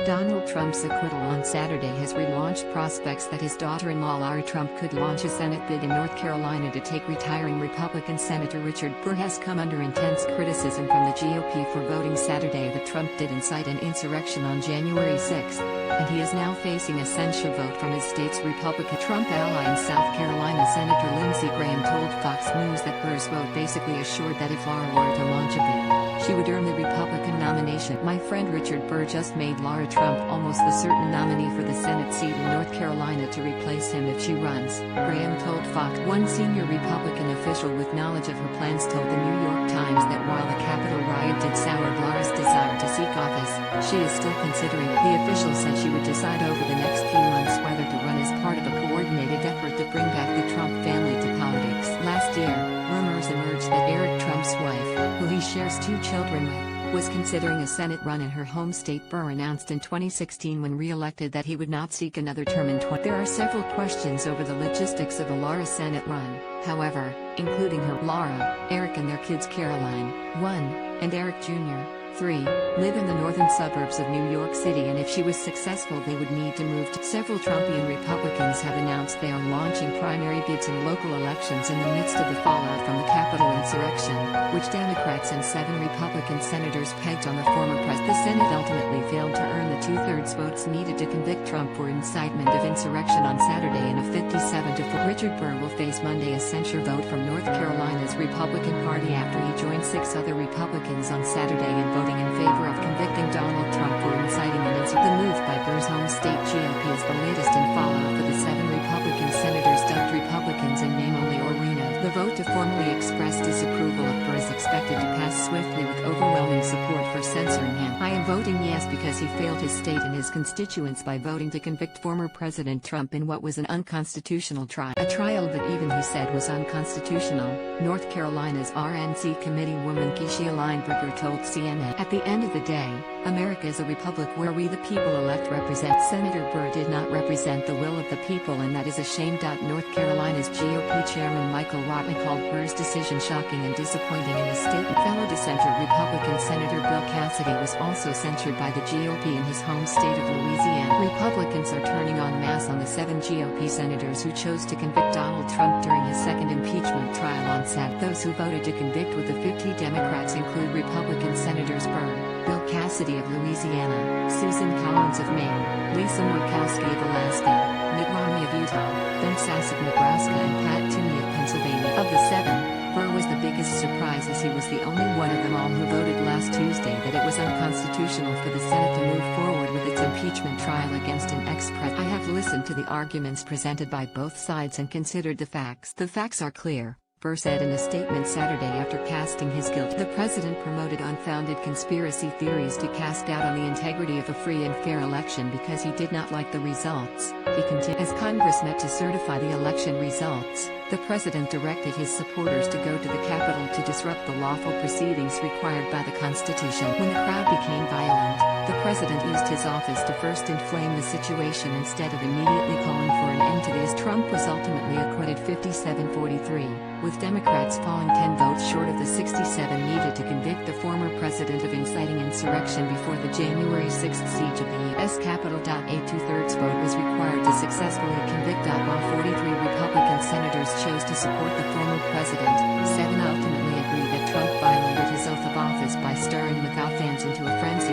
Donald Trump's acquittal on Saturday has relaunched prospects that his daughter-in-law Lara Trump could launch a Senate bid in North Carolina to take retiring Republican Senator Richard Burr has come under intense criticism from the GOP for voting Saturday that Trump did incite an insurrection on January 6, and he is now facing a censure vote from his state's Republican Trump ally in South Carolina. Senator Lindsey told Fox News that Burr's vote basically assured that if Lara were to launch a bid, she would earn the Republican nomination. "My friend Richard Burr just made Lara Trump almost the certain nominee for the Senate seat in North Carolina to replace him if she runs," Graham told Fox. One senior Republican official with knowledge of her plans told the New York Times that while the Capitol riot did sour Lara's desire to seek office, she is still considering it. The official said she would decide over the next few months whether to run as part of a coordinated effort to bring back the Trump family to politics. Last year, rumors emerged that Trump's wife, who he shares 2 children with, was considering a Senate run in her home state. Burr announced in 2016 when re-elected that he would not seek another term in 20. There are several questions over the logistics of a Lara Senate run, however, including her Lara, Eric and their kids Caroline, 1, and Eric Jr., 3, live in the northern suburbs of New York City, and if she was successful they would need to move to. Several Trumpian Republicans have announced they are launching primary bids in local elections in the midst of the fallout from the Capitol insurrection, which Democrats and 7 Republican senators pegged on the former president. The Senate ultimately failed to earn the 2/3 votes needed to convict Trump for incitement of insurrection on Saturday in a 57-4. Richard Burr will face Monday a censure vote from North Carolina's Republican Party after he joined 6 other Republicans on Saturday in voting in favor of convicting Donald Trump for inciting an insurrection. The move by Burr's home state GOP is the latest in fallout for the 7 Republican senators dubbed Republicans in name only or RINOs. The vote to formally express disapproval of Burr is expected to pass swiftly with overwhelming support for censoring him. "I am voting yes because he failed his state and his constituents by voting to convict former President Trump in what was an unconstitutional trial. A trial that even he said was unconstitutional," North Carolina's RNC committee woman Kyshia Lineberger told CNN. "At the end of the day, America is a republic where we the people elect represent." Senator Burr did not represent the will of the people, and that is a shame. North Carolina's GOP chairman Michael Watney called Burr's decision shocking and disappointing in his statement. Fellow dissenter Republican Senator Bill Cassidy was also censured by the GOP in his home state of Louisiana. Republicans are turning en masse on the 7 GOP senators who chose to convict Donald Trump during his second impeachment trial on Saturday. Those who voted to convict with the 50 Democrats include Republican Senators Burr, Bill Cassidy of Louisiana, Susan Collins of Maine, Lisa Murkowski of Alaska, Mitt Romney of Utah, Ben Sasse of Nebraska and Pat Toomey of Pennsylvania. Of the 7, Burr was the biggest surprise as he was the only one of them all who voted last Tuesday that it was unconstitutional for the Senate to move forward with its impeachment trial against an ex-president. "I have listened to the arguments presented by both sides and considered the facts. The facts are clear," Burr said in a statement Saturday after casting his guilt. The president promoted unfounded conspiracy theories to cast doubt on the integrity of a free and fair election because he did not like the results, he continued. As Congress met to certify the election results, the president directed his supporters to go to the Capitol to disrupt the lawful proceedings required by the Constitution. When the crowd became violent, the president used his office to first inflame the situation instead of immediately calling for an end to this. Trump was ultimately acquitted 57-43, with Democrats falling 10 votes short of the 67 needed to convict the former president of inciting insurrection before the January 6 siege of the U.S. Capitol. A 2/3 vote was required to successfully convict. While 43 Republican senators chose to support the former president, 7 ultimately agreed that Trump violated his oath of office by stirring MAGA fans into a frenzy.